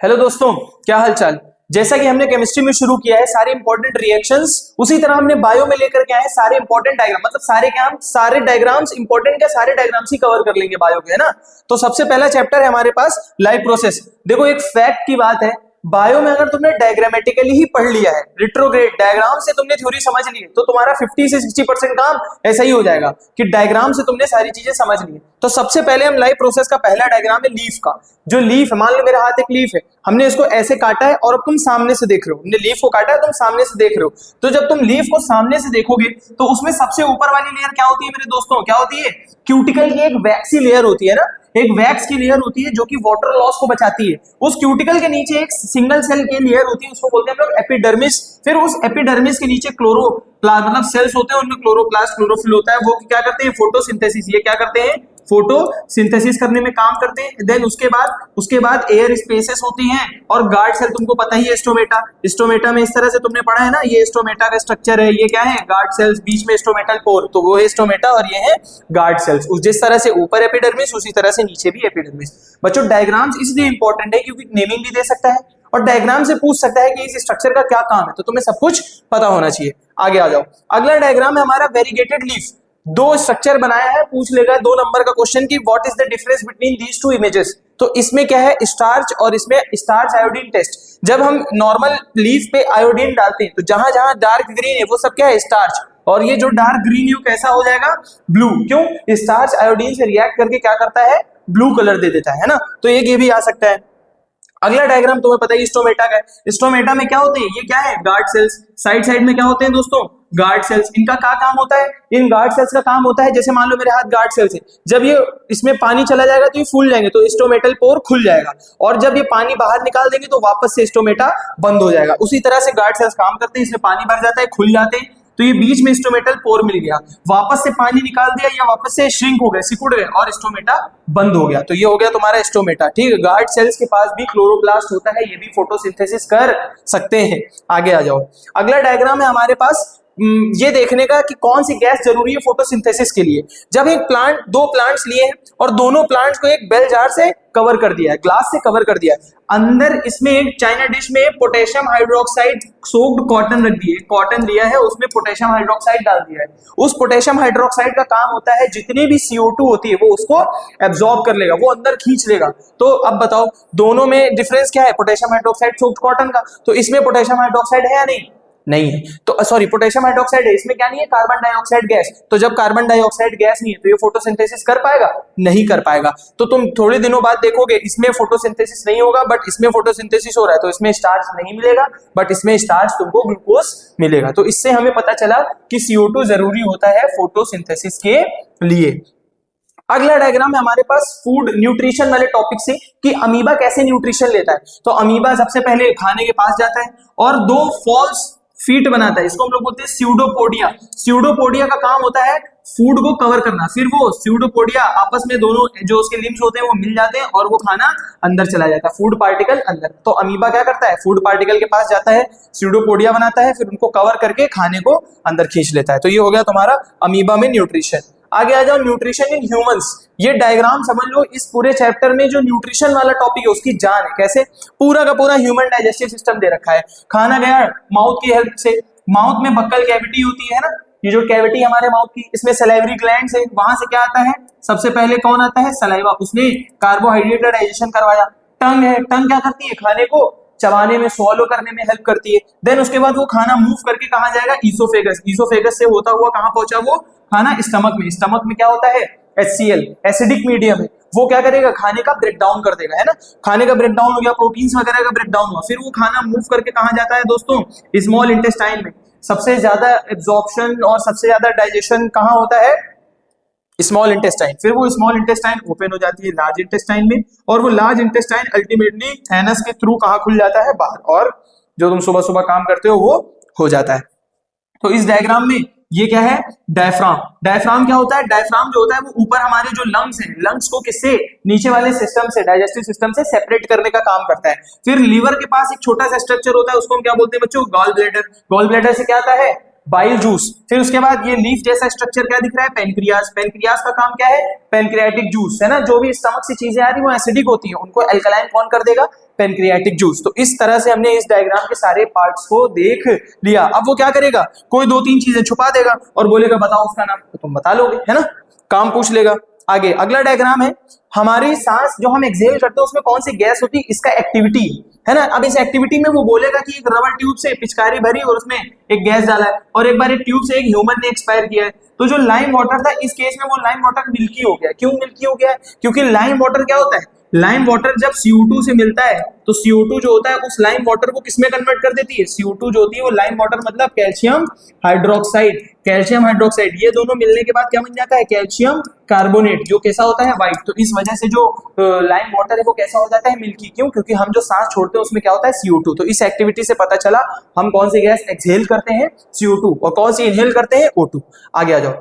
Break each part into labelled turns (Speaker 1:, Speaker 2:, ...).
Speaker 1: Hello दोस्तों, क्या हाल चाल। जैसा कि हमने केमिस्ट्री में शुरू किया है सारे इंपॉर्टेंट रिएक्शंस, उसी तरह हमने बायो में लेकर के आए सारे इंपॉर्टेंट डायग्राम। मतलब सारे क्या, हम सारे डायग्राम्स इंपॉर्टेंट क्या, सारे डायग्राम्स ही कवर कर लेंगे बायो के, है ना। तो सबसे पहला चैप्टर है हमारे पास लाइव प्रोसेस। देखो एक फैक्ट की बात है, बायो में अगर तुमने डायग्रामेटिकली ही पढ़ लिया है, रिट्रोग्रेड डायग्राम से तुमने थ्योरी समझ ली है, तो तुम्हारा 50 से 60% काम ऐसा ही हो जाएगा कि डायग्राम से तुमने सारी चीजें समझ ली है। तो सबसे पहले हम लाइव प्रोसेस का पहला डायग्राम है लीफ का। जो लीफ है, मान लो मेरे हाथ एक लीफ है, हमने इसको ऐसे काटा है और अब तुम सामने से देख रहे हो। हमने लीफ को काटा है, तुम सामने से देख रहे हो। तो जब तुम लीफ को सामने से देखोगे तो उसमें सबसे ऊपर वाली लेयर क्या होती है मेरे दोस्तों, क्या होती है? क्यूटिकल की एक वैक्सी लेयर होती है ना, एक वैक्स की लेयर होती है जो कि वाटर लॉस को बचाती है। उस क्यूटिकल के नीचे एक सिंगल सेल की लेयर होती है, उसको बोलते हैं हम लोग एपिडर्मिस। फिर उस एपिडर्मिस के नीचे क्लोरोप्लास्ट मतलब सेल्स होते हैं, उनमें क्लोरोप्लास्ट क्लोरोफिल होता है। वो क्या करते हैं? फोटोसिंथेसिस। ये क्या करते हैं? फोटोसिंथेसिस करने में काम करते हैं। देन उसके बाद एयर स्पेसेस होती हैं और गार्ड सेल तुमको पता ही है, स्टोमेटा। स्टोमेटा में इस तरह से तुमने पढ़ा है ना, ये स्टोमेटा का स्ट्रक्चर है। ये क्या है? गार्ड सेल्स, बीच में स्टोमेटल पोर, तो वो है स्टोमेटा और ये है गार्ड सेल्स। जिस तरह से ऊपर एपिडर्मिस उसी तरह से नीचे भी एपिडर्मिस। बच्चों डायग्राम्स इसलिए इंपॉर्टेंट है क्योंकि नेमिंग भी दे सकता है और डायग्राम से पूछ सकता है कि इस स्ट्रक्चर का क्या काम है, तो तुम्हें सब कुछ पता होना चाहिए। आगे आ जाओ, अगला डायग्राम है हमारा वेरीगेटेड लीफ। दो स्ट्रक्चर बनाया है, पूछ लेगा 2 नंबर का क्वेश्चन की what is the difference between these two images. तो इसमें क्या है? स्टार्च और इसमें स्टार्च आयोडीन टेस्ट। जब हम नॉर्मल लीफ पे आयोडीन डालते हैं तो जहां जहां डार्क ग्रीन है वो सब क्या है? स्टार्च। और ये जो डार्क ग्रीन है वो कैसा हो जाएगा? ब्लू। क्यों? स्टार्च आयोडीन से रिएक्ट करके क्या करता है? ब्लू कलर दे देता है ना। तो ये भी आ सकता है। अगला डायग्राम तुम्हें पता है स्टोमेटा का है। स्टोमेटा में क्या होते हैं? ये क्या है? Guard cells. साइड में क्या होते हैं दोस्तों? Guard cells. इनका क्या काम होता है? इन गार्ड सेल्स का काम होता है, जैसे मान लो मेरे हाथ गार्ड सेल्स है, जब ये इसमें पानी चला जाएगा तो ये फूल जाएंगे, तो स्टोमेटल पोर खुल जाएगा। और जब ये पानी बाहर निकाल देंगे तो वापस से स्टोमेटा बंद हो जाएगा। उसी तरह से गार्ड सेल्स काम करते हैं, इसमें पानी भर जाता है, खुल जाते हैं, तो ये बीच में स्टोमेटल पोर मिल गया, वापस से पानी निकाल दिया या वापस से श्रिंक हो गए, सिकुड़ गए और स्टोमेटा बंद हो गया। तो ये हो गया तुम्हारा स्टोमेटा। ठीक है, गार्ड सेल्स के पास भी क्लोरोप्लास्ट होता है, ये भी फोटोसिंथेसिस कर सकते हैं। आगे आ जाओ, अगला डायग्राम है हमारे पास ये देखने का कि कौन सी गैस जरूरी है फोटोसिंथेसिस के लिए। जब एक प्लांट, 2 प्लांट्स लिए हैं और दोनों प्लांट्स को एक बेल जार से कवर कर दिया है, ग्लास से कवर कर दिया है। अंदर इसमें एक चाइना डिश में पोटेशियम हाइड्रोक्साइड सोक्ड कॉटन रख दिए, कॉटन लिया है, उसमें पोटेशियम हाइड्रोक्साइड डाल दिया है। उस पोटेशियम हाइड्रोक्साइड का काम होता है जितनी भी CO2 होती है वो उसको एब्जॉर्ब कर लेगा, वो अंदर खींच लेगा। तो अब बताओ दोनों में डिफरेंस क्या है? पोटेशियम हाइड्रोक्साइड सोक्ड कॉटन का। तो इसमें पोटेशियम हाइड्रोक्साइड है या नहीं? नहीं है। तो सॉरी, पोटेशियम हाइड्रोक्साइड है, इसमें क्या नहीं है? Carbon dioxide gas. तो जब कार्बन डाइऑक्साइड गैस नहीं है तो ये फोटोसिंथेसिस कर पाएगा? नहीं कर पाएगा। तो तुम थोड़े दिनों बाद देखोगे इसमें फोटोसिंथेसिस नहीं होगा, बट इसमें फोटोसिंथेसिस हो रहा है, तो इसमें स्टार्च नहीं मिलेगा, बट इसमें स्टार्च तुमको ग्लूकोज मिलेगा। तो इससे हमें पता चला कि CO2 जरूरी होता है फोटोसिंथेसिस के लिए। अगला डायग्राम है हमारे पास फूड न्यूट्रिशन वाले टॉपिक से कि अमीबा कैसे न्यूट्रिशन लेता है। तो अमीबा सबसे पहले खाने के पास जाता है और 2 फॉल्स फीट बनाता है, इसको हम लोग बोलते हैं स्यूडोपोडिया। स्यूडोपोडिया का काम होता है फूड को कवर करना, फिर वो स्यूडोपोडिया आपस में दोनों जो उसके लिम्स होते हैं वो मिल जाते हैं और वो खाना अंदर चला जाता है, फूड पार्टिकल अंदर। तो अमीबा क्या करता है? फूड पार्टिकल के पास जाता है, स्यूडोपोडिया बनाता है, फिर उनको कवर करके खाने को अंदर खींच लेता है। तो ये हो गया तुम्हारा अमीबा में न्यूट्रिशन। आगे आ जाओ, न्यूट्रिशन इन ह्यूमंस। ये डायग्राम समझ लो, इस पूरे चैप्टर में जो न्यूट्रिशन वाला टॉपिक है उसकी जान है। कैसे? पूरा का पूरा ह्यूमन डाइजेस्टिव सिस्टम दे रखा है। खाना गया माउथ की हेल्प से, माउथ में बक्कल कैविटी होती है ना, ये जो कैविटी हमारे माउथ की, इसमें सलाइवरी ग्लैंड्स है, वहां से क्या आता है? सबसे पहले कौन आता है? सलाइवा। उसने कार्बोहाइड्रेट का डाइजेशन करवाया। टंग है, टंग क्या करती है? खाने को चबाने में, स्वॉलो करने में हेल्प करती है। देन उसके बाद वो खाना मूव करके कहां जाएगा? ईसोफेगस। ईसोफेगस से होता हुआ कहां पहुंचा वो खाना? स्टमक में। स्टमक में क्या होता है? HCl, एसिडिक मीडियम है, वो क्या करेगा? खाने का ब्रेक डाउन कर देगा, है ना। खाने का ब्रेक डाउन हो गया, प्रोटीन्स वगैरह का ब्रेक डाउन हुआ, फिर वो खाना मूव करके कहां जाता है दोस्तों? स्मॉल इंटेस्टाइन में। सबसे ज्यादा एब्जॉर्प्शन और सबसे ज्यादा डाइजेशन कहां होता है? Small intestine. फिर वो स्मॉल इंटेस्टाइन ओपन हो जाती है लार्ज इंटेस्टाइन में, और वो लार्ज इंटेस्टाइन अल्टीमेटली एनस के थ्रू कहां खुल जाता है? बाहर, और जो तुम सुबह सुबह काम करते हो वो हो जाता है। तो इस डायग्राम में ये क्या है? डायफ्राम। डायफ्राम क्या होता है? डायफ्राम जो होता है वो ऊपर हमारे जो लंग्स हैं, लंग्स को किससे? नीचे वाले सिस्टम से, डाइजेस्टिव सिस्टम से सेपरेट करने का काम करता है। फिर लीवर के पास एक छोटा सा स्ट्रक्चर होता है, उसको हम क्या बोलते हैं बच्चों? Gall bladder. गॉल ब्लैडर से क्या आता है? Bile juice. फिर उसके बाद ये लीफ जैसा स्ट्रक्चर क्या दिख रहा है, पेनक्रियाज। पेनक्रियाज का काम क्या है, पेनक्रियाटिक जूस, है ना, जो भी स्टमक से चीजें आ रही वो एसिडिक होती है, उनको एल्कलाइन कौन कर देगा, पेनक्रियाटिक जूस। तो इस तरह से हमने इस डायग्राम के सारे पार्ट्स को देख लिया। अब वो क्या करेगा, कोई 2-3 चीजें छुपा देगा और बोलेगा बताओ उसका नाम, तो तुम बता लोगे, है ना, काम पूछ लेगा। आगे अगला डायग्राम है, हमारी सांस जो हम एक्सहेल करते हैं उसमें कौन सी गैस होती है, इसका एक्टिविटी है ना। अब इस एक्टिविटी में वो बोलेगा कि एक रबर ट्यूब से पिचकारी भरी और उसमें एक गैस डाला है, और एक बार एक ट्यूब से एक ह्यूमन ने एक्सपायर किया है। तो जो लाइम वाटर था इस केस में वो लाइम वाटर मिल्की हो गया। क्यों मिल्की हो गया है, क्योंकि लाइम वाटर क्या होता है, लाइम वाटर जब CO2 से मिलता है तो CO2 जो होता है उस लाइम वाटर को किसमें कन्वर्ट कर देती है, CO2 जो होती है वो लाइम वाटर मतलब कैल्शियम हाइड्रोक्साइड। कैल्शियम हाइड्रोक्साइड ये दोनों मिलने के बाद क्या बन जाता है, कैल्शियम कार्बोनेट, जो कैसा होता है, व्हाइट। तो इस वजह से जो लाइम वाटर है वो कैसा हो जाता है, मिल्की। क्यों, क्योंकि हम जो सांस छोड़ते हैं उसमें क्या होता है, CO2। तो इस एक्टिविटी से पता चला हम कौन सी गैस एक्सहेल करते हैं, CO2, और कौन सी इनहेल करते हैं, O2। आगे आ जाओ,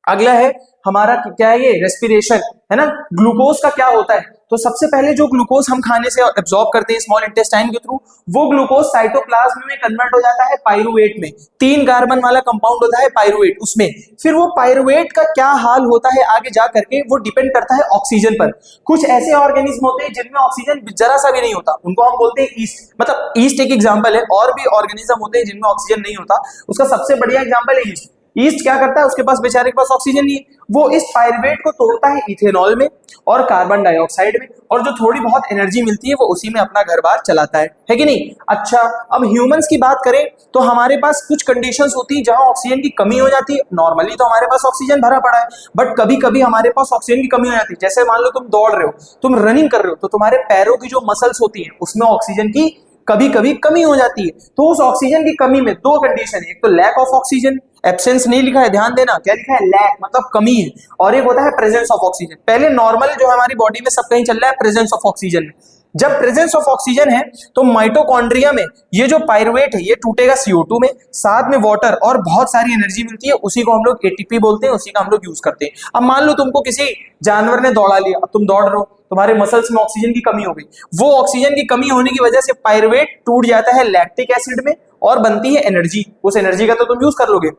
Speaker 1: अगला है हमारा क्या है, ये रेस्पिरेशन, है ना। ग्लूकोज का क्या होता है, तो सबसे पहले जो ग्लूकोज हम खाने से एब्जॉर्ब करते हैं स्मॉल इंटेस्टाइन के थ्रू, वो ग्लूकोज साइटोप्लाज्म में कन्वर्ट हो जाता है पाइरुवेट में। 3 कार्बन वाला कंपाउंड होता है पाइरुवेट उसमें। फिर वो पाइरुवेट का क्या हाल होता है आगे जा करके, वो डिपेंड करता है ऑक्सीजन पर। कुछ ऐसे ऑर्गेनिज्म होते हैं जिनमें ऑक्सीजन जरा सा भी नहीं होता, उनको हम बोलते हैं ईस्ट। मतलब ईस्ट एक एग्जाम्पल है, और भी ऑर्गेनिज्म होते हैं जिनमें ऑक्सीजन नहीं होता, उसका सबसे बढ़िया एग्जाम्पल है ईस्ट। ईस्ट क्या करता है, उसके पास बेचारे के पास ऑक्सीजन नहीं है, वो इस पाइरुवेट को तोड़ता है इथेनॉल में और कार्बन डाइऑक्साइड में, और जो थोड़ी बहुत एनर्जी मिलती है वो उसी में अपना घर बार चलाता है कि नहीं। अच्छा, अब ह्यूमंस की बात करें तो हमारे पास कुछ कंडीशंस होती है जहां ऑक्सीजन की कमी हो जाती है। नॉर्मली तो हमारे पास ऑक्सीजन भरा पड़ा है, बट कभी कभी हमारे पास ऑक्सीजन की कमी हो जाती है। जैसे मान लो तुम दौड़ रहे हो, तुम रनिंग कर रहे हो, तो तुम्हारे पैरों की जो मसल्स होती है उसमें ऑक्सीजन की कभी कभी कमी हो जाती है। तो उस ऑक्सीजन की कमी में 2 कंडीशन है, एक तो लैक ऑफ ऑक्सीजन, एब्सेंस नहीं लिखा है, ध्यान देना, क्या लिखा है, लैक मतलब कमी है, और एक होता है प्रेजेंस ऑफ ऑक्सीजन। पहले नॉर्मल जो हमारी बॉडी में सब कहीं चल रहा है प्रेजेंस ऑफ ऑक्सीजन में। जब प्रेजेंस ऑफ ऑक्सीजन है तो माइटोकॉन्ड्रिया में ये जो पाइरुवेट है ये टूटेगा CO2 में, साथ में वाटर और बहुत सारी एनर्जी मिलती है, उसी को हम लोग ATP बोलते हैं, उसी का हम लोग यूज करते हैं। अब मान लो तुमको किसी जानवर ने दौड़ा लिया, अब तुम दौड़ रहे हो, तुम्हारे मसल्स में ऑक्सीजन की कमी हो गई, वो ऑक्सीजन की कमी होने की वजह से पाइरुवेट टूट जाता है लैक्टिक एसिड में और बनती है एनर्जी। उस एनर्जी का तो तुम यूज कर लोगे,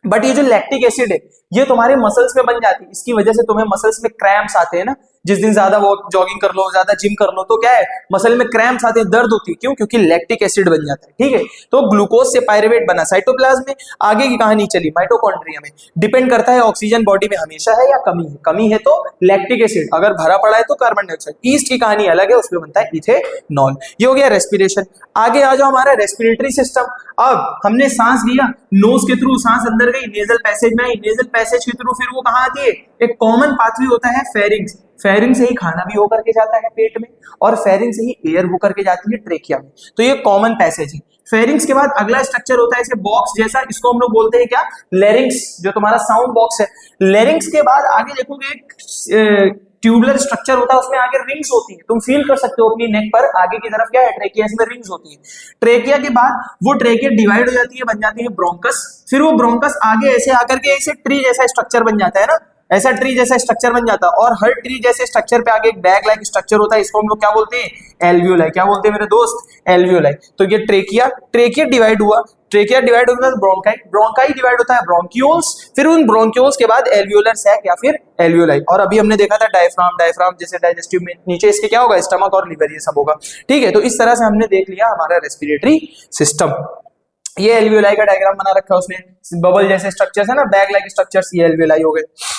Speaker 1: बट ये जो लैक्टिक एसिड है ये तुम्हारे मसल्स में बन जाती है, इसकी वजह से तुम्हें मसल्स में क्रैम्प्स आते हैं ना। जिस दिन ज्यादा वो जॉगिंग कर लो, ज्यादा जिम कर लो, तो क्या है, मसल में क्रैम्प्स आते हैं, दर्द होती है। क्यों, क्योंकि लैक्टिक एसिड बन जाता है, ठीक है। तो ग्लूकोज से पाइरुवेट बना साइटोप्लाज्म में, आगे की कहानी चली माइटोकॉन्ड्रिया में। डिपेंड करता है ऑक्सीजन बॉडी में हमेशा है या कमी है, कमी है तो लैक्टिक एसिड, अगर भरा पड़ा है तो कार्बन डाइऑक्साइड। ईस्ट की कहानी अलग है, उसमें बनता है इथेनॉल। ये हो गया रेस्पिरेशन। आगे आ जाओ हमारा रेस्पिरेटरी सिस्टम। अब हमने सांस लिया, नोज के थ्रू सांस अंदर गई, नेजल पैसेज में आई, नेजल पैसेज के थ्रू फिर वो कहाँ आती है, एक कॉमन पाथवे होता है फेरिंग्स। फेरिंग से ही खाना भी होकर के जाता है पेट में, और फेरिंग से ही एयर होकर के जाती है ट्रेकिया में। तो ये कॉमन पैसेज है। फेरिंग्स के बाद अगला स्ट्रक्चर होता है इसे बॉक्स जैसा, इसको हम लोग बोलते हैं क्या, लेरिंग्स, जो तुम्हारा साउंड बॉक्स है। लेरिंग्स के बाद आगे देखोगे एक ट्यूबुलर स्ट्रक्चर होता है, उसमें आगे रिंग्स होती है, तुम फील कर सकते हो अपनी नेक पर, आगे की तरफ क्या है, ट्रेकिया, इसमें रिंग्स होती है। ट्रेकिया के बाद वो ट्रेकिया डिवाइड हो जाती है, बन जाती है ब्रोंकस। फिर वो ब्रोंकस आगे ऐसे आकर के ऐसे ट्री जैसा स्ट्रक्चर बन जाता है ना, ऐसा ट्री जैसा स्ट्रक्चर बन जाता है, और हर ट्री जैसे स्ट्रक्चर पे आगे एक बैग लाइक स्ट्रक्चर होता है, इसको हम लोग क्या बोलते हैं, एल्वियोलाई। क्या बोलते हैं मेरे दोस्त, एल्वियोलाई। तो ये ट्रेकिया, ट्रेकिया डिवाइड हुआ, ट्रेकिया डिवाइड होता है ब्रोंकाई, ब्रोंकाई डिवाइड होता है ब्रोंक्यूल्स, फिर उन ब्रोंक्यूल्स के बाद एल्वियोलर सैक या फिर एल्वियोलाई। और अभी हमने देखा था डायफ्राम, डायफ्राम जैसे डाइजेस्टिव में नीचे इसके क्या होगा, स्टमक और लिवर, ये सब होगा, ठीक है। तो इस तरह से हमने देख लिया हमारा रेस्पिरेटरी सिस्टम। ये एल्वियोलाई का डायग्राम बना रखा है उसने, बबल जैसे स्ट्रक्चर्स है ना, बैग लाइक स्ट्रक्चर्स, ये एल्वियोलाई हो गए।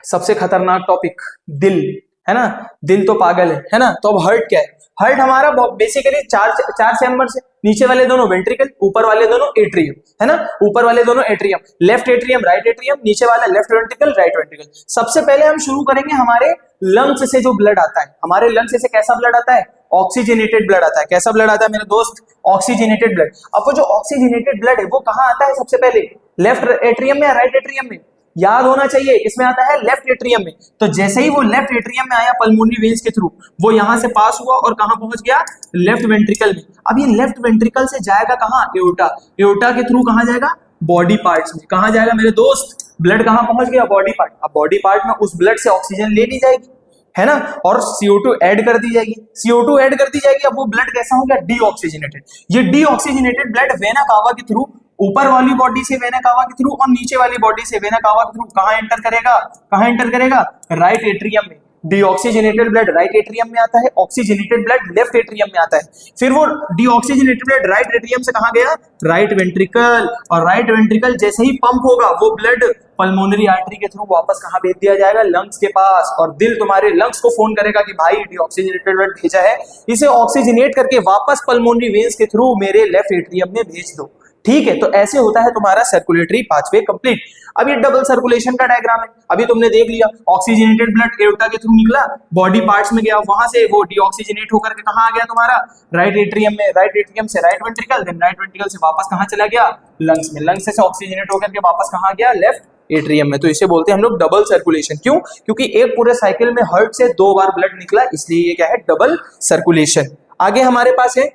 Speaker 1: सबसे खतरनाक टॉपिक दिल, है ना, दिल तो पागल है ना। तो अब हार्ट क्या है, हार्ट हमारा बेसिकली चार चैम्बर्स है, नीचे वाले दोनों वेंट्रिकल, ऊपर वाले दोनों एट्रियम, है ना, ऊपर वाले दोनों atrium, left atrium right atrium, नीचे वाला लेफ्ट वेंट्रिकल राइट वेंट्रिकल। सबसे पहले हम शुरू करेंगे हमारे लंग्स से, जो ब्लड आता है हमारे लंग्स से, कैसा ब्लड आता है, ऑक्सीजनेटेड ब्लड आता है। कैसा ब्लड आता है मेरे दोस्त, ऑक्सीजनेटेड ब्लड। अब वो जो ऑक्सीजनेटेड ब्लड है वो कहाँ आता है, सबसे पहले लेफ्ट एट्रियम में या राइट एट्रियम में, याद होना चाहिए, इसमें आता है लेफ्ट एट्रियम में। तो जैसे ही वो लेफ्ट एट्रियम में आया पल्मोनरी वेन्स के थ्रू, वो यहां से पास हुआ और कहां पहुंच गया, लेफ्ट वेंट्रिकल में। अब ये लेफ्ट वेंट्रिकल से जाएगा कहां, एओर्टा, एओर्टा के थ्रू कहां जाएगा, बॉडी पार्ट्स में। कहां जाएगा मेरे दोस्त, ब्लड कहां पहुंच गया, बॉडी पार्ट। अब बॉडी पार्ट में उस ब्लड से ऑक्सीजन ले ली जाएगी, है ना, और CO2 ऐड कर दी जाएगी, CO2 ऐड कर दी जाएगी। अब वो ब्लड कैसा हो गया, डीऑक्सीजनेटेड। ये डीऑक्सीजनेटेड ब्लड वेना कावा के थ्रू ऊपर वाली बॉडी से वेना कावा के थ्रू और नीचे वाली बॉडी से वेना कावा के थ्रू कहां एंटर करेगा, कहां एंटर करेगा, राइट एट्रियम में। डीऑक्सीजनेटेड ब्लड राइट एट्रियम में आता है, ऑक्सीजनेटेड ब्लड लेफ्ट एट्रियम में आता है। फिर वो डीऑक्सीजनेटेड ब्लड राइट एट्रियम से कहां गया, राइट वेंट्रिकल, और राइट वेंट्रिकल जैसे ही पंप होगा वो ब्लड पल्मोनरी आर्टरी के थ्रू वापस कहां भेज दिया जाएगा, लंग्स के पास। और दिल तुम्हारे लंग्स को फोन करेगा कि भाई डीऑक्सीजनेटेड ब्लड भेजा है, इसे ऑक्सीजनेट करके वापस पल्मोनरी वेन्स के थ्रू मेरे लेफ्ट एट्रियम में भेज दो। ठीक है, तो ऐसे होता है तुम्हारा सर्कुलेटरी पाथवे कंप्लीट। अब ये डबल सर्कुलेशन का डायग्राम है। अभी तुमने देख लिया ऑक्सीजनेटेड ब्लड एओर्टा के थ्रू निकला, बॉडी पार्ट्स में गया, वहां से वो डीऑक्सीजनेट होकर के कहां आ गया तुम्हारा, राइट एट्रियम में, राइट एट्रियम से right ventricle, then right ventricle से वापस कहां चला गया, लंग्स में, लंग्स से ऑक्सीजनेट होकर के वापस कहां गया, लेफ्ट एट्रियम में। तो इसे बोलते हैं हम लोग डबल सर्कुलेशन। क्यों? क्योंकि एक पूरे साइकिल में हार्ट से 2 बार ब्लड निकला, इसलिए ये क्या है, डबल सर्कुलेशन। आगे हमारे पास है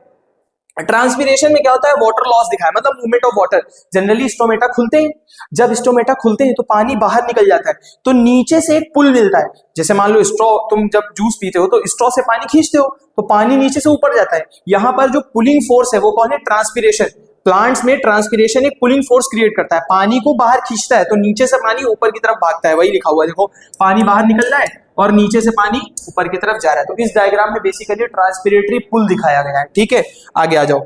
Speaker 1: ट्रांसपीरेशन में क्या होता है, वाटर लॉस दिखाया, मतलब movement of water. Generally stomata खुलते हैं, जब स्टोमेटा खुलते हैं तो पानी बाहर निकल जाता है, तो नीचे से एक पुल मिलता है। जैसे मान लो स्ट्रॉ, तुम जब जूस पीते हो तो स्ट्रॉ से पानी खींचते हो तो पानी नीचे से ऊपर जाता है। यहां पर जो पुलिंग फोर्स है वो कौन है, ट्रांसपीरेशन। प्लांट्स में ट्रांसपीरेशन एक पुलिंग फोर्स क्रिएट करता है, पानी को बाहर खींचता है, तो नीचे से पानी ऊपर की तरफ भागता है। वही लिखा हुआ है, देखो पानी बाहर निकल रहा है और नीचे से पानी ऊपर की तरफ जा रहा है। तो इस डायग्राम में बेसिकली ट्रांसपीरेटरी पुल दिखाया गया है। ठीक है, आगे आ जाओ।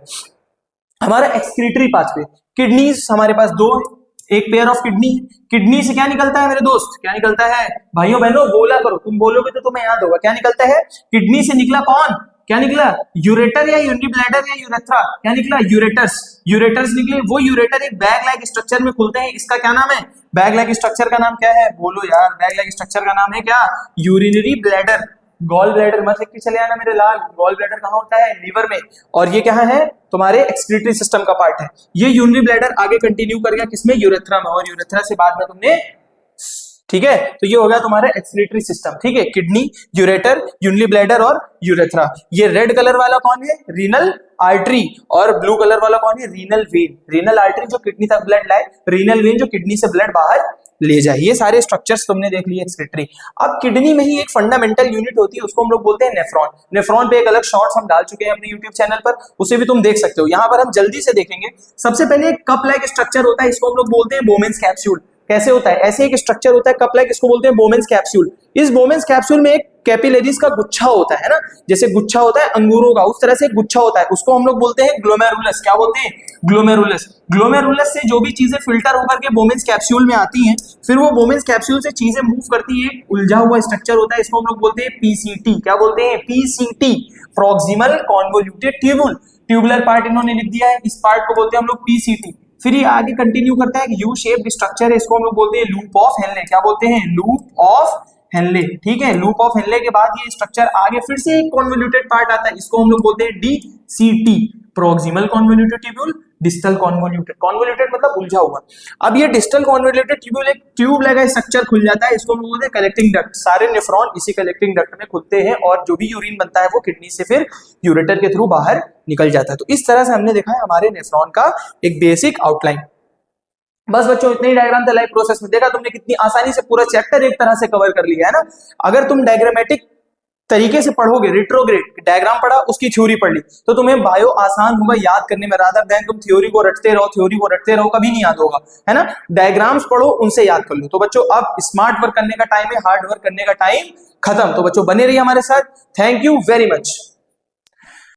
Speaker 1: हमारा एक्सक्रीटरी पाथवे, किडनीज हमारे पास 2 है, एक पेयर ऑफ किडनी। किडनी से क्या निकलता है मेरे दोस्त, क्या निकलता है भाइयों बहनों, बोला करो, तुम बोलोगे तो तुम्हें याद होगा। क्या निकलता है, किडनी से निकला कौन, क्या निकला, यूरेटर या यूरिनरी ब्लैडर या यूरेथ्रा, क्या निकला, यूरेटर्स। यूरेटर्स निकले, वो यूरेटर एक बैग लाइक स्ट्रक्चर में खुलते हैं, इसका क्या नाम है, बैग लाइक स्ट्रक्चर का नाम क्या है, बोलो यार, बैग लाइक स्ट्रक्चर का नाम है क्या, यूरिनरी ब्लैडर। गॉल ब्लैडर मत लिख के चले आना मेरे लाल, गॉल ब्लैडर कहाँ होता है, लीवर में, और ये कहाँ है, तुम्हारे एक्सक्रीटरी सिस्टम का पार्ट है। ये यूरिनरी ब्लैडर आगे कंटिन्यू कर गया किसमें, यूरेथ्रा में, और यूरेथ्रा से बाद में तुमने, ठीक है, तो ये हो गया तुम्हारा एक्सक्रीटरी सिस्टम। ठीक है, किडनी, यूरेटर, यूरिनरी ब्लैडर और यूरेथ्रा। ये रेड कलर वाला कौन है, रीनल आर्टरी, और ब्लू कलर वाला कौन है, रीनल वेन। रीनल आर्टरी जो किडनी तक ब्लड लाए, रीनल वेन जो किडनी से ब्लड बाहर ले जाए। ये सारे स्ट्रक्चर्स तुमने देख लिए एक्सक्रीटरी। अब किडनी में ही एक फंडामेंटल यूनिट होती है, उसको हम लोग बोलते हैं नेफ्रॉन। नेफ्रॉन पे एक अलग शॉर्ट्स हम डाल चुके हैं अपने यूट्यूब चैनल पर, उसे भी तुम देख सकते हो। यहाँ पर हम जल्दी से देखेंगे। सबसे पहले एक कप लाइक स्ट्रक्चर होता है, इसको हम लोग बोलते हैं बोमेंस कैप्सूल। कैसे होता है, ऐसे एक स्ट्रक्चर होता है कप लाइक, इसको बोलते हैं बोमेंस कैप्सूल। इस बोमेंस कैप्सूल में एक कैपिलरीज का गुच्छा होता है ना, जैसे गुच्छा होता है अंगूरों का, उस तरह से एक गुच्छा होता है, उसको हम लोग बोलते हैं ग्लोमेरुलस। क्या बोलते हैं, ग्लोमेरुलस। ग्लोमेरुलस से जो भी चीजें फिल्टर होकर के बोमेंस कैप्सूल में आती हैं, फिर वो बोमेंस कैप्सूल से चीजें मूव करती है, उलझा हुआ स्ट्रक्चर होता है, इसको हम लोग बोलते हैं पीसीटी। क्या बोलते हैं, PCT, proximal convoluted tubule. Tubular part इन्होंने लिख दिया है, इस पार्ट को बोलते हैं हम लोग पीसीटी। फिर ये आगे कंटिन्यू करता है, यू शेप्ड स्ट्रक्चर है, इसको हम लोग बोलते हैं लूप ऑफ हेनले। क्या बोलते हैं, लूप ऑफ हेनले। ठीक है, लूप ऑफ हेनले के बाद ये स्ट्रक्चर आगे फिर से एक कॉन्वोल्यूटेड पार्ट आता है, इसको हम लोग बोलते हैं DCT, proximal convoluted tubule, distal convoluted. Convoluted मतलब उलझा हुआ। अब ये डिस्टल कॉन्वोल्यूटेड ट्यूब्यूल एक ट्यूब लगा स्ट्रक्चर खुल जाता है, इसको हम लोग बोलते हैं कलेक्टिंग डक्ट। सारे नेफ्रॉन इसी कलेक्टिंग डक्ट में खुलते हैं, और जो भी यूरिन बनता है वो किडनी से फिर यूरेटर के थ्रू बाहर निकल जाता है। तो इस तरह से हमने देखा है हमारे नेफ्रॉन का एक बेसिक आउटलाइन। बस बच्चों, इतने ही डायग्राम थे लाइफ प्रोसेस में। देखा तुमने कितनी आसानी से पूरा चैप्टर एक तरह से कवर कर लिया है ना। अगर तुम डायग्रामेटिक तरीके से पढ़ोगे, रिट्रोग्रेड डायग्राम पढ़ा, उसकी थ्योरी पढ़ ली, तो तुम्हें बायो आसान होगा याद करने में, रादर देन तुम थ्योरी को रटते रहो, थ्योरी को रटते रहो, कभी नहीं याद होगा, है ना। डायग्राम्स पढ़ो, उनसे याद कर लो। तो बच्चों, अब स्मार्ट वर्क करने का टाइम है, हार्ड वर्क करने का टाइम खत्म। तो बच्चों बने रहिए हमारे साथ। Thank you very much.